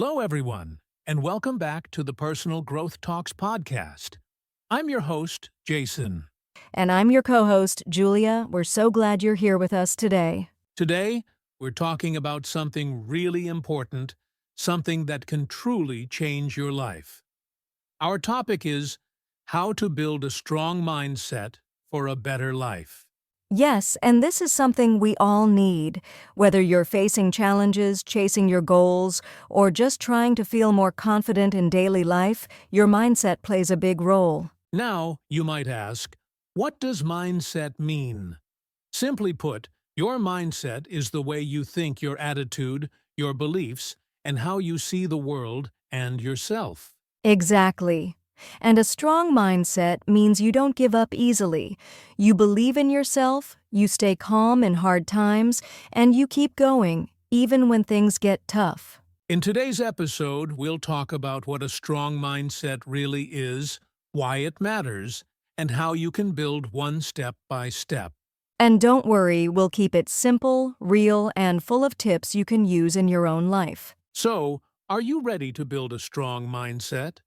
Hello, everyone, and welcome back to the Personal Growth Talks podcast. I'm your host, Jason. And I'm your co-host, Julia. We're so glad you're here with us today. Today, we're talking about something really important, something that can truly change your life. Our topic is how to build a strong mindset for a better life. Yes, and this is something we all need. Whether you're facing challenges, chasing your goals, or just trying to feel more confident in daily life, your mindset plays a big role. Now, you might ask, what does mindset mean? Simply put, your mindset is the way you think, your attitude, your beliefs, and how you see the world and yourself. Exactly. And a strong mindset means you don't give up easily. You believe in yourself, you stay calm in hard times, and you keep going, even when things get tough. In today's episode, we'll talk about what a strong mindset really is, why it matters, and how you can build one step by step. And don't worry, we'll keep it simple, real, and full of tips you can use in your own life. So, are you ready to build a strong mindset?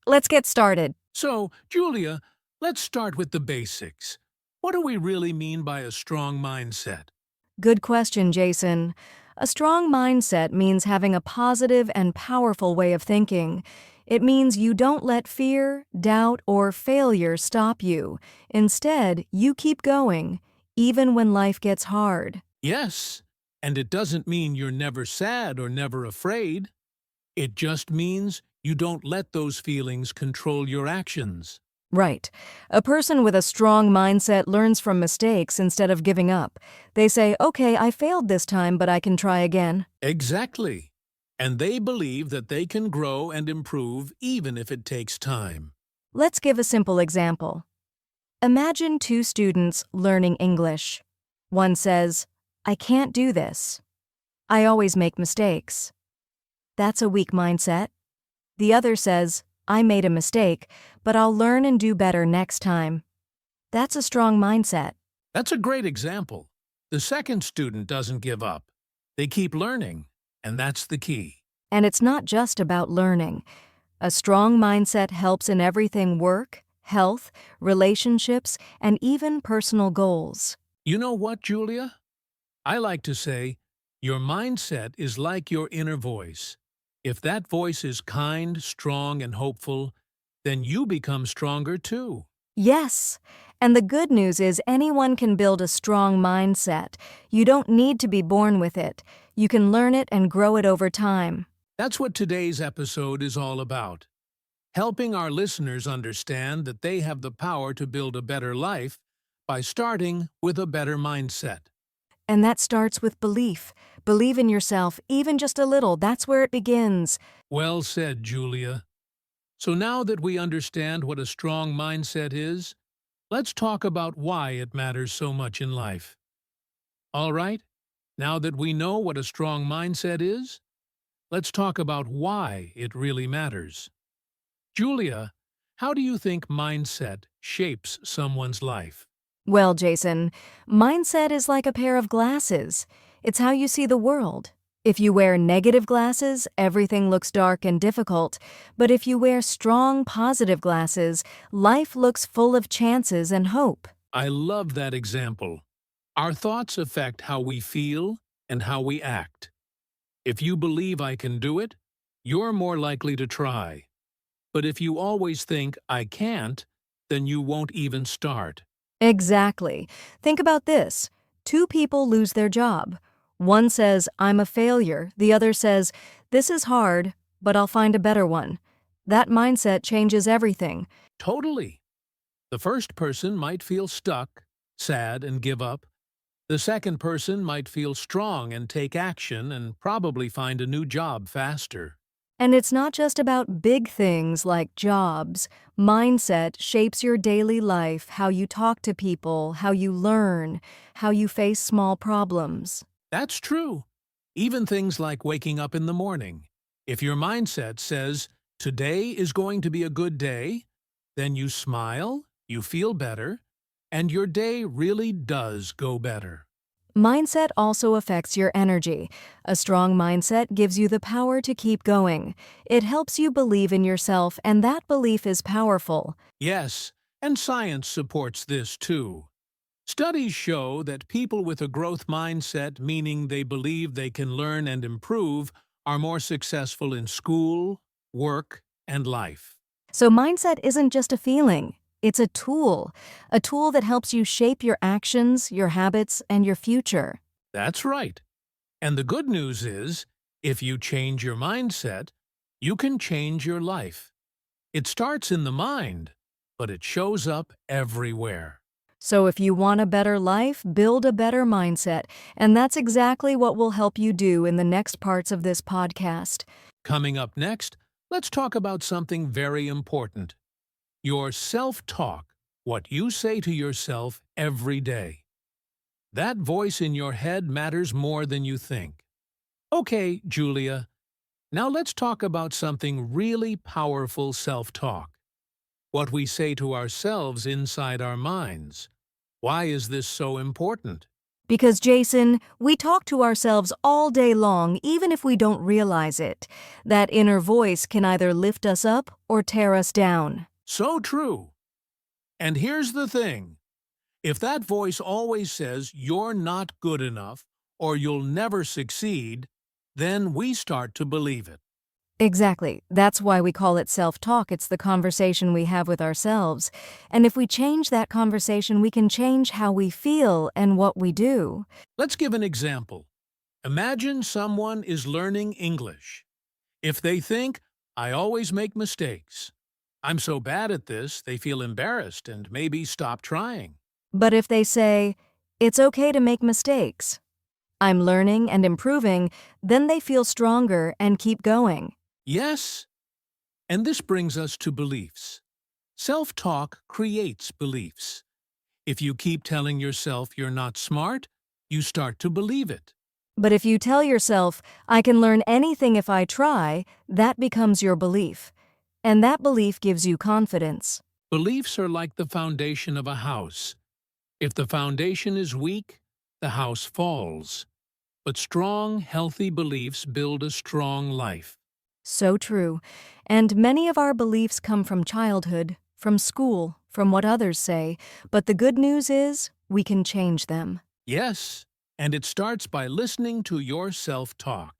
Let's get started. So, Julia, let's start with the basics. What do we really mean by a strong mindset? Good question, Jason. A strong mindset means having a positive and powerful way of thinking. It means you don't let fear, doubt, or failure stop you. Instead, you keep going, even when life gets hard. Yes, and it doesn't mean you're never sad or never afraid. It just means you don't let those feelings control your actions. Right. A person with a strong mindset learns from mistakes instead of giving up. They say, okay, I failed this time, but I can try again. Exactly. And they believe that they can grow and improve even if it takes time. Let's give a simple example. Imagine two students learning English. One says, I can't do this. I always make mistakes. That's a weak mindset. The other says, I made a mistake, but I'll learn and do better next time. That's a strong mindset. That's a great example. The second student doesn't give up. They keep learning, and that's the key. And it's not just about learning. A strong mindset helps in everything: work, health, relationships, and even personal goals. You know what, Julia? I like to say, your mindset is like your inner voice. If that voice is kind, strong, and hopeful, then you become stronger too. Yes, and the good news is anyone can build a strong mindset. You don't need to be born with it. You can learn it and grow it over time. That's what today's episode is all about. Helping our listeners understand that they have the power to build a better life by starting with a better mindset. And that starts with belief. Believe in yourself, even just a little. That's where it begins. Well said, Julia. So now that we understand what a strong mindset is, let's talk about why it matters so much in life. All right, now that we know what a strong mindset is, let's talk about why it really matters. Julia, how do you think mindset shapes someone's life? Well, Jason, mindset is like a pair of glasses. It's how you see the world. If you wear negative glasses, everything looks dark and difficult. But if you wear strong, positive glasses, life looks full of chances and hope. I love that example. Our thoughts affect how we feel and how we act. If you believe I can do it, you're more likely to try. But if you always think I can't, then you won't even start. Exactly. Think about this. Two people lose their job. One says, I'm a failure. The other says, this is hard, but I'll find a better one. That mindset changes everything. Totally. The first person might feel stuck, sad, and give up. The second person might feel strong and take action and probably find a new job faster. And it's not just about big things like jobs. Mindset shapes your daily life, how you talk to people, how you learn, how you face small problems. That's true. Even things like waking up in the morning. If your mindset says, today is going to be a good day, then you smile, you feel better, and your day really does go better. Mindset also affects your energy. A strong mindset gives you the power to keep going. It helps you believe in yourself, and that belief is powerful. Yes, and science supports this too. Studies show that people with a growth mindset, meaning they believe they can learn and improve, are more successful in school, work, and life. So, mindset isn't just a feeling, it's a tool that helps you shape your actions, your habits, and your future. That's right. And the good news is, if you change your mindset, you can change your life. It starts in the mind, but it shows up everywhere. So, if you want a better life, build a better mindset. And that's exactly what we'll help you do in the next parts of this podcast. Coming up next, let's talk about something very important. Your self-talk, what you say to yourself every day. That voice in your head matters more than you think. Okay, Julia, now let's talk about something really powerful self-talk. What we say to ourselves inside our minds. Why is this so important? Because, Jason, we talk to ourselves all day long, even if we don't realize it. That inner voice can either lift us up or tear us down. So true. And here's the thing. If that voice always says you're not good enough or you'll never succeed, then we start to believe it. Exactly. That's why we call it self-talk. It's the conversation we have with ourselves. And if we change that conversation, we can change how we feel and what we do. Let's give an example. Imagine someone is learning English. If they think, I always make mistakes. I'm so bad at this, they feel embarrassed and maybe stop trying. But if they say, it's okay to make mistakes, I'm learning and improving, then they feel stronger and keep going. Yes, and this brings us to beliefs. Self-talk creates beliefs. If you keep telling yourself you're not smart, you start to believe it. But if you tell yourself, I can learn anything if I try, that becomes your belief. And that belief gives you confidence. Beliefs are like the foundation of a house. If the foundation is weak, the house falls. But strong, healthy beliefs build a strong life. So true. And many of our beliefs come from childhood, from school, from what others say. But the good news is, we can change them. Yes, and it starts by listening to your self-talk.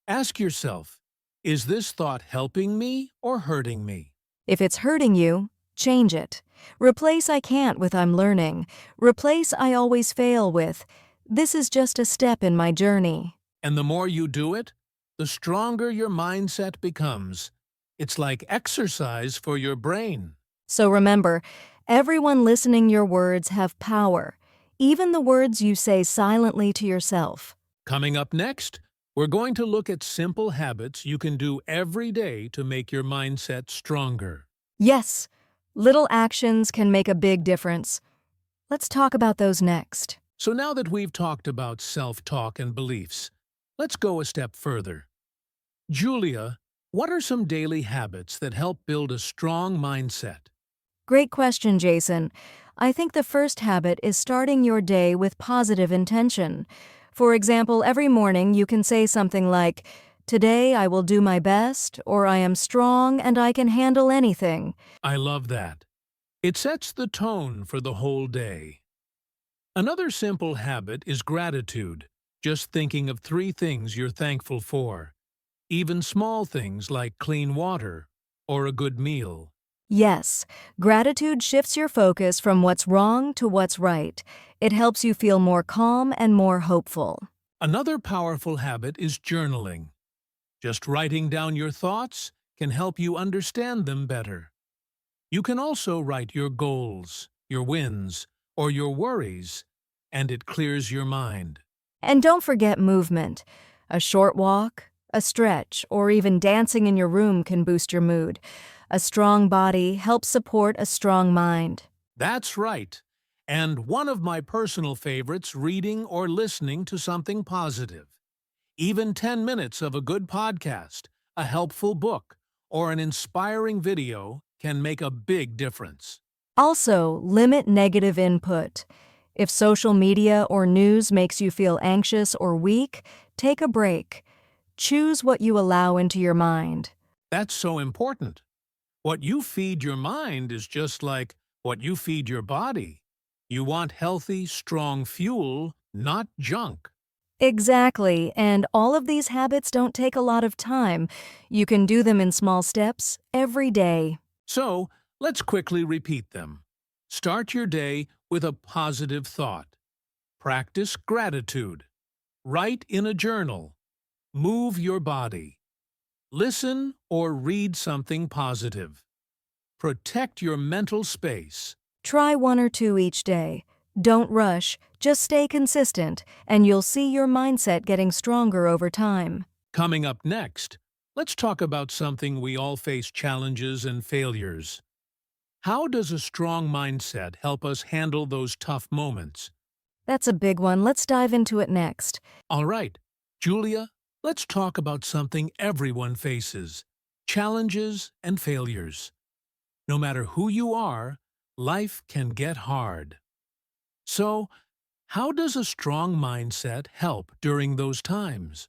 Ask yourself, is this thought helping me or hurting me? If it's hurting you, change it. Replace I can't with I'm learning. Replace I always fail with this is just a step in my journey. And the more you do it, the stronger your mindset becomes. It's like exercise for your brain. So remember, everyone listening your words have power, even the words you say silently to yourself. Coming up next, we're going to look at simple habits you can do every day to make your mindset stronger. Yes, little actions can make a big difference. Let's talk about those next. So now that we've talked about self-talk and beliefs, let's go a step further. Julia, what are some daily habits that help build a strong mindset? Great question, Jason. I think the first habit is starting your day with positive intention. For example, every morning you can say something like, today I will do my best, or I am strong and I can handle anything. I love that. It sets the tone for the whole day. Another simple habit is gratitude, just thinking of 3 things you're thankful for. Even small things like clean water or a good meal. Yes, gratitude shifts your focus from what's wrong to what's right. It helps you feel more calm and more hopeful. Another powerful habit is journaling. Just writing down your thoughts can help you understand them better. You can also write your goals, your wins, or your worries, and it clears your mind. And don't forget movement. A short walk, a stretch, or even dancing in your room can boost your mood. A strong body helps support a strong mind. That's right. And one of my personal favorites, reading or listening to something positive. Even 10 minutes of a good podcast, a helpful book, or an inspiring video can make a big difference. Also, limit negative input. If social media or news makes you feel anxious or weak, take a break. Choose what you allow into your mind. That's so important. What you feed your mind is just like what you feed your body. You want healthy, strong fuel, not junk. Exactly, and all of these habits don't take a lot of time. You can do them in small steps every day. So, let's quickly repeat them. Start your day with a positive thought. Practice gratitude. Write in a journal. Move your body. Listen or read something positive. Protect your mental space. Try one or two each day. Don't rush, just stay consistent, and you'll see your mindset getting stronger over time. Coming up next, let's talk about something we all face: challenges and failures. How does a strong mindset help us handle those tough moments? That's a big one. Let's dive into it next. All right, Julia, let's talk about something everyone faces: challenges and failures. No matter who you are, life can get hard. So, how does a strong mindset help during those times?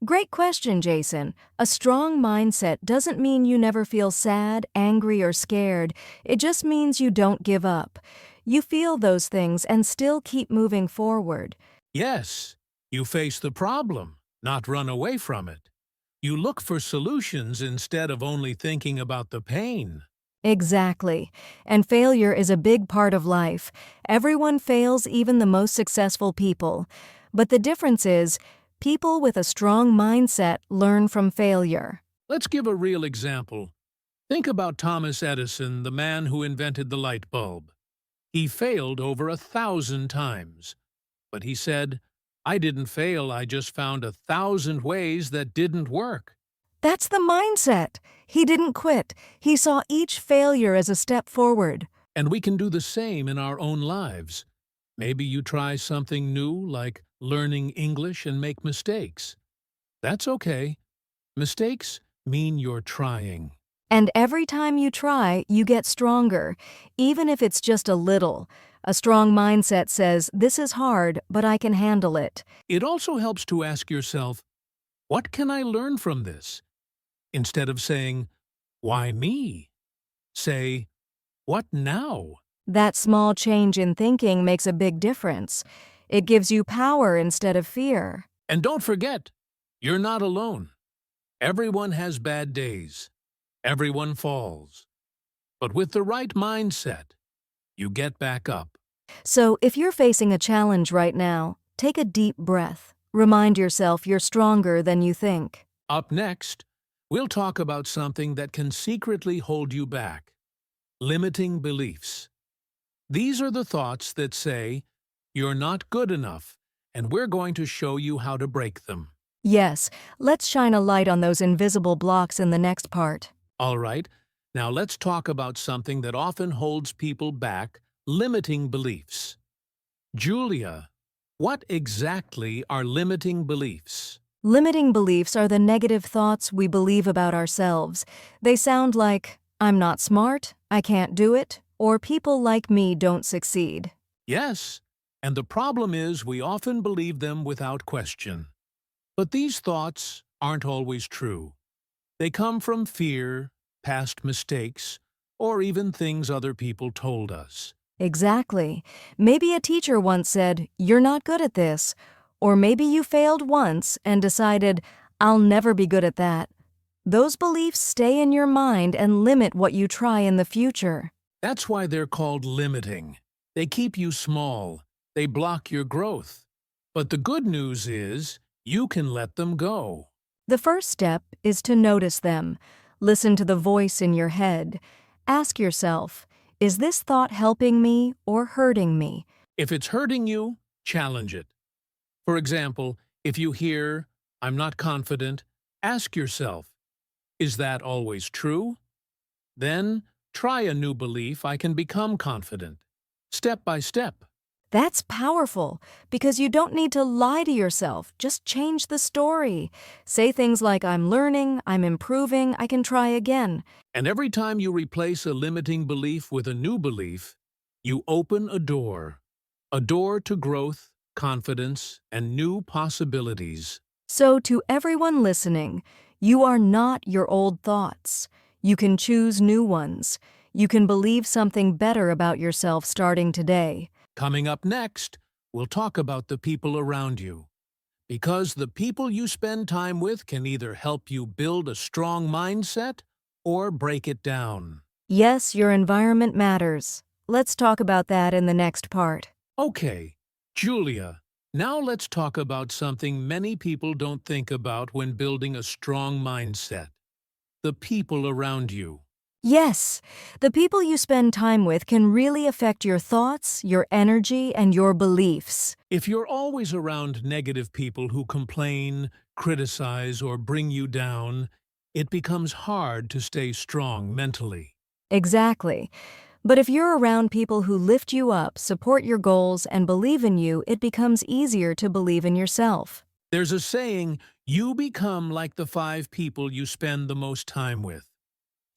Great question, Jason. A strong mindset doesn't mean you never feel sad, angry, or scared. It just means you don't give up. You feel those things and still keep moving forward. Yes, you face the problem, not run away from it. You look for solutions instead of only thinking about the pain. Exactly. And failure is a big part of life. Everyone fails, even the most successful people. But the difference is, people with a strong mindset learn from failure. Let's give a real example. Think about Thomas Edison, the man who invented the light bulb. He failed over 1,000 times. But he said, "I didn't fail, I just found 1,000 ways that didn't work." That's the mindset. He didn't quit. He saw each failure as a step forward. And we can do the same in our own lives. Maybe you try something new, like learning English, and make mistakes. That's okay. Mistakes mean you're trying. And every time you try, you get stronger, even if it's just a little. A strong mindset says, this is hard, but I can handle it. It also helps to ask yourself, what can I learn from this? Instead of saying, why me? Say, what now? That small change in thinking makes a big difference. It gives you power instead of fear. And don't forget, you're not alone. Everyone has bad days. Everyone falls. But with the right mindset, you get back up. So if you're facing a challenge right now, take a deep breath. Remind yourself you're stronger than you think. Up next, we'll talk about something that can secretly hold you back: limiting beliefs. These are the thoughts that say, you're not good enough, and we're going to show you how to break them. Yes, let's shine a light on those invisible blocks in the next part. All right, now let's talk about something that often holds people back: limiting beliefs. Julia, what exactly are limiting beliefs? Limiting beliefs are the negative thoughts we believe about ourselves. They sound like, I'm not smart, I can't do it, or people like me don't succeed. Yes, and the problem is we often believe them without question. But these thoughts aren't always true. They come from fear, past mistakes, or even things other people told us. Exactly. Maybe a teacher once said, you're not good at this. Or maybe you failed once and decided, I'll never be good at that. Those beliefs stay in your mind and limit what you try in the future. That's why they're called limiting. They keep you small. They block your growth. But the good news is, you can let them go. The first step is to notice them. Listen to the voice in your head. Ask yourself, is this thought helping me or hurting me? If it's hurting you, challenge it. For example, if you hear, I'm not confident, ask yourself, is that always true? Then, try a new belief: I can become confident. Step by step. That's powerful, because you don't need to lie to yourself. Just change the story. Say things like, I'm learning, I'm improving, I can try again. And every time you replace a limiting belief with a new belief, you open a door. a door to growth, confidence, and new possibilities. So, to everyone listening, you are not your old thoughts. You can choose new ones. You can believe something better about yourself starting today. Coming up next, we'll talk about the people around you. Because the people you spend time with can either help you build a strong mindset or break it down. Yes, your environment matters. Let's talk about that in the next part. Okay, Julia, now let's talk about something many people don't think about when building a strong mindset. The people around you. Yes, the people you spend time with can really affect your thoughts, your energy, and your beliefs. If you're always around negative people who complain, criticize, or bring you down, it becomes hard to stay strong mentally. Exactly. But if you're around people who lift you up, support your goals, and believe in you, it becomes easier to believe in yourself. There's a saying, you become like the 5 people you spend the most time with.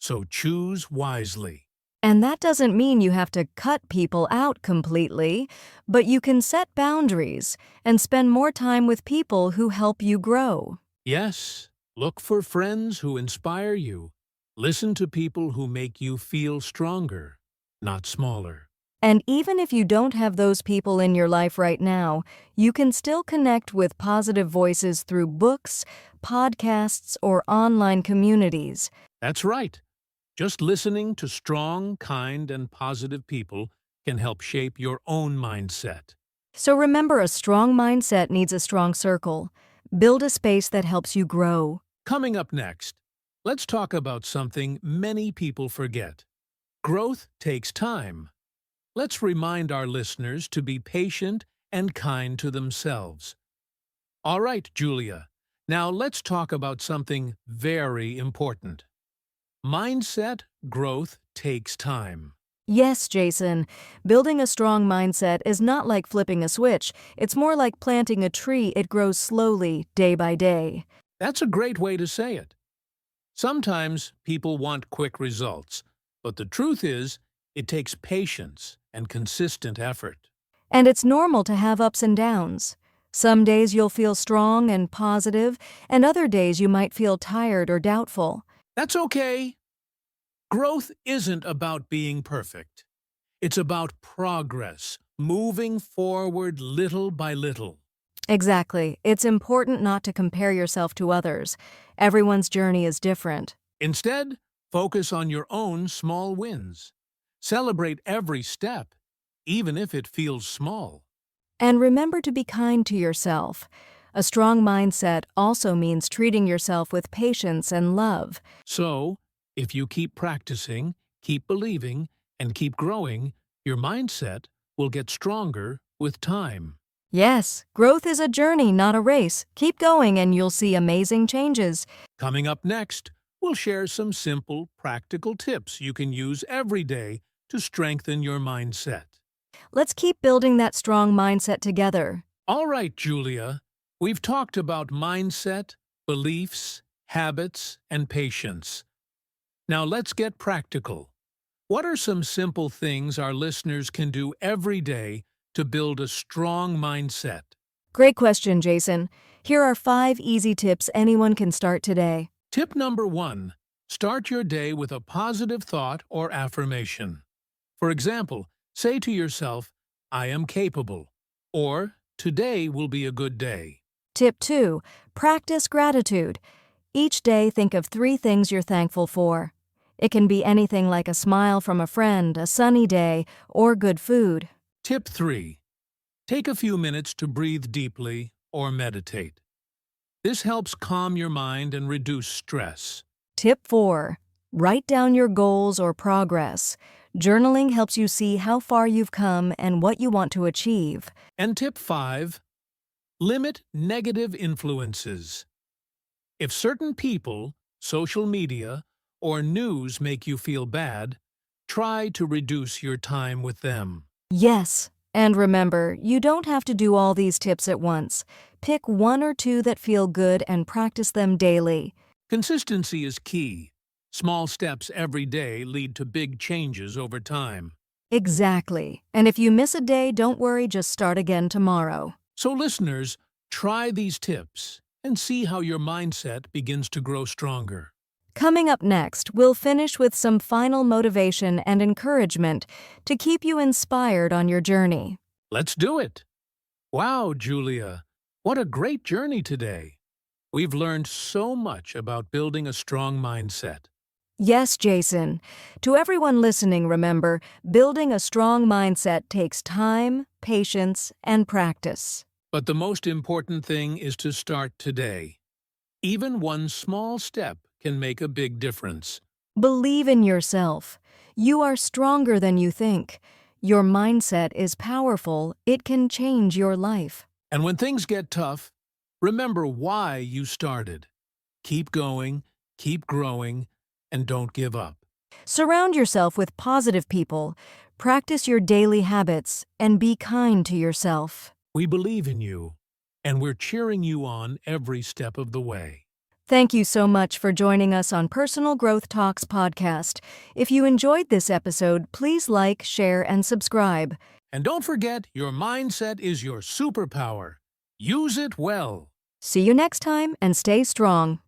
So choose wisely. And that doesn't mean you have to cut people out completely, but you can set boundaries and spend more time with people who help you grow. Yes, look for friends who inspire you. Listen to people who make you feel stronger, not smaller. And even if you don't have those people in your life right now, you can still connect with positive voices through books, podcasts, or online communities. That's right. Just listening to strong, kind, and positive people can help shape your own mindset. So remember, a strong mindset needs a strong circle. Build a space that helps you grow. Coming up next, let's talk about something many people forget. Growth takes time. Let's remind our listeners to be patient and kind to themselves. All right, Julia, now let's talk about something very important. Mindset growth takes time. Yes, Jason, building a strong mindset is not like flipping a switch. It's more like planting a tree. It grows slowly, day by day. That's a great way to say it. Sometimes people want quick results, but the truth is, it takes patience and consistent effort. And it's normal to have ups and downs. Some days you'll feel strong and positive, and other days you might feel tired or doubtful. That's okay. Growth isn't about being perfect. It's about progress, moving forward little by little. Exactly. It's important not to compare yourself to others. Everyone's journey is different. Instead, focus on your own small wins. Celebrate every step, even if it feels small. And remember to be kind to yourself. A strong mindset also means treating yourself with patience and love. So, if you keep practicing, keep believing, and keep growing, your mindset will get stronger with time. Yes, growth is a journey, not a race. Keep going and you'll see amazing changes. Coming up next, we'll share some simple, practical tips you can use every day to strengthen your mindset. Let's keep building that strong mindset together. All right, Julia, we've talked about mindset, beliefs, habits, and patience. Now let's get practical. What are some simple things our listeners can do every day to build a strong mindset? Great question, Jason. Here are 5 easy tips anyone can start today. Tip number 1. Start your day with a positive thought or affirmation. For example, say to yourself, I am capable, or today will be a good day. Tip 2. Practice gratitude. Each day, think of 3 things you're thankful for. It can be anything like a smile from a friend, a sunny day, or good food. Tip 3. Take a few minutes to breathe deeply or meditate. This helps calm your mind and reduce stress. Tip 4. Write down your goals or progress. Journaling helps you see how far you've come and what you want to achieve. And tip 5. Limit negative influences. If certain people, social media, or news make you feel bad, try to reduce your time with them. Yes, and remember, you don't have to do all these tips at once. Pick 1 or 2 that feel good and practice them daily. Consistency is key. Small steps every day lead to big changes over time. Exactly. And if you miss a day, don't worry, just start again tomorrow. So listeners, try these tips and see how your mindset begins to grow stronger. Coming up next, we'll finish with some final motivation and encouragement to keep you inspired on your journey. Let's do it! Wow, Julia, what a great journey today! We've learned so much about building a strong mindset. Yes, Jason. To everyone listening, remember, building a strong mindset takes time, patience, and practice. But the most important thing is to start today. Even one small step can make a big difference. Believe in yourself. You are stronger than you think. Your mindset is powerful. It can change your life. And when things get tough, remember why you started. Keep going, keep growing, and don't give up. Surround yourself with positive people. Practice your daily habits and be kind to yourself. We believe in you, and we're cheering you on every step of the way. Thank you so much for joining us on Personal Growth Talks podcast. If you enjoyed this episode, please like, share, and subscribe. And don't forget, your mindset is your superpower. Use it well. See you next time and stay strong.